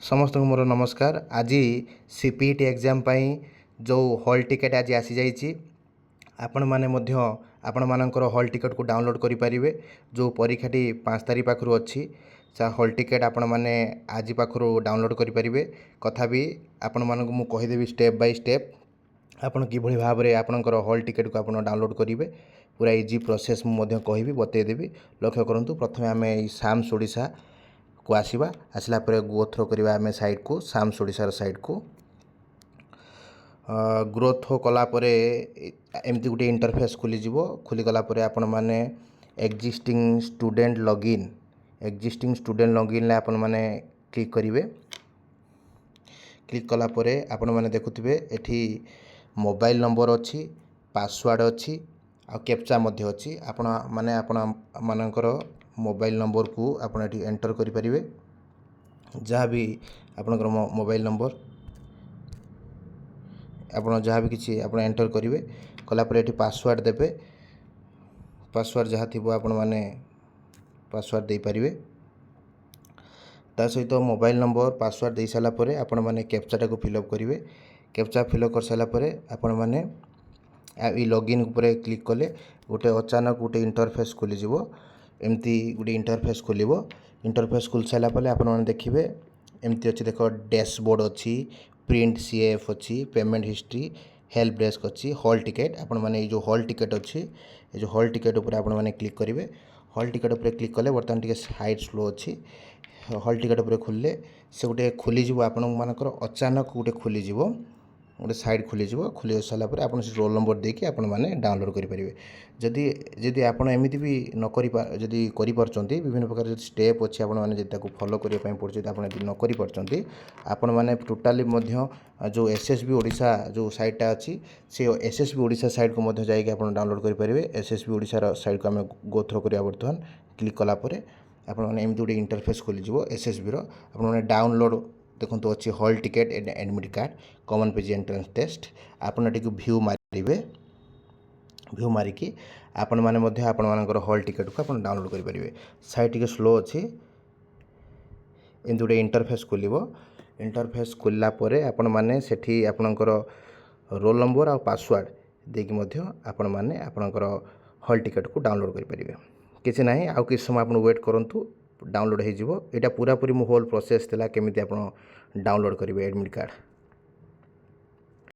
समस्त मोर नमस्कार। आज सीपीटी एग्जाम जो हॉल टिकेट आज आसी जाइए आपण मैंने आपण मानकर हॉल टिकेट को डाउनलोड करें। जो परीक्षाटी 5 तारीख पाखु अच्छी हॉल टिकेट आपण मैंने आज पाखु डाउनलोड करें। कथा भी आपण मानक मु कहीदेवी स्टेप बाय स्टेप आपण किभली भाव में आपणकर हॉल टिकेट को आपण डाउनलोड करेंगे। पूरा इजी प्रोसेस मुझे कहि बतईदेवी। लक्ष्य करूँ प्रथम आम साम्स ओडिशा को आसला गो थ्रो करवा आम साइड को साम्स ओडिशार साइड को ग्रो थ्रो कलापर एमती गोटे इंटरफेस खोलीगला आपण मैंने एक्जिस्टिंग स्टूडेंट लॉगिन आपण मैंने क्लिक करेंगे। क्लिक कलापर आपण मैंने देखुथे एठी मोबाइल नंबर अच्छी पासवर्ड अच्छी आ कैप्चा मध्य अच्छी। आपण माने आपण मानकर मोबाइल नंबर को आपण एठी एंटर करि परिबे। जहाँ भी आपनकर मोबाइल नंबर आपण जहाँ भी किसी आपण एंटर करेंगे कलापर एठी पासवर्ड देबे। पासवर्ड जहाँ थी आपण माने पासवर्ड दे पारिबे। ता सहित मोबाइल नंबर पासवर्ड दे साला परे आपण माने कैप्चाटा को फिलअप करेंगे। कैप्चा फिलअप कर साला परे आपण माने ई लॉगिन ऊपर क्लिक कले गोटे अचानक गोटे इंटरफेस खोली जीवो। एमती गोटे इंटरफेस खोलिबो। इंटरफेस खोल साला परे आपण माने देखिबे एमती अच्छी देख डैशबोर्ड अच्छी प्रिंट सीएफ अच्छी पेमेंट हिस्ट्री हेल्प डेस्क अच्छी हॉल टिकेट। आपण माने जो हॉल टिकेट अच्छी ये जो हॉल टिकेट ऊपर आपण माने क्लिक करेंगे। हॉल टिकेट ऊपर क्लिक कले बर्तमान टिके हाइट स्लो अच्छी हॉल टिकेट ऊपर खोलले से गोटे खोली आपण मानकर अचानक गोटे खोली गोटे साइड खोली सारा पर आप रोल नंबर देके आपण मैंने डाउनलोड करेंगे। जदि जदि आपड़ एमती भी न जदि करें विभिन्न प्रकार जो स्टेप अच्छी आपने फॉलो करने पड़े आप न करें आपण मैंने टोटाली जो एसएसबी ओडिशा जो साइटा अच्छी से एसएसबी ओडिशा साइट को जाइए आप डाउनलोड करेंगे। एसएसबी ओडिशा साइट को आम गो थ्रो करा बर्तमान क्लिक कलापर आपने एमती गोटे इंटरफेस खोलीजिव एसएसबी आपने डाउनलोड देखो तो अच्छी hall ticket admit card common page entrance test आपन टी व्यू मारे व्यू मारिकी आपण मैंने आपण मानकर हॉल टिकेट को आप डाउनलोड करेंगे। साइट टी स्लो अच्छी एमती गोटे इंटरफेस खोल इंटरफेस खोलला आपण मैंने सेठी आपणकर रोल नंबर आ पासवर्ड देकी आपण मैंने आपणकर हॉल टिकेट को डाउनलोड करेंगे। किसी ना आउ कि समय आप वेट करूँ डाउनलोड हो। पूरा पूरी मो होल प्रोसेस थिला केमिति आपण डाउनलोड करेंगे एडमिट कार्ड।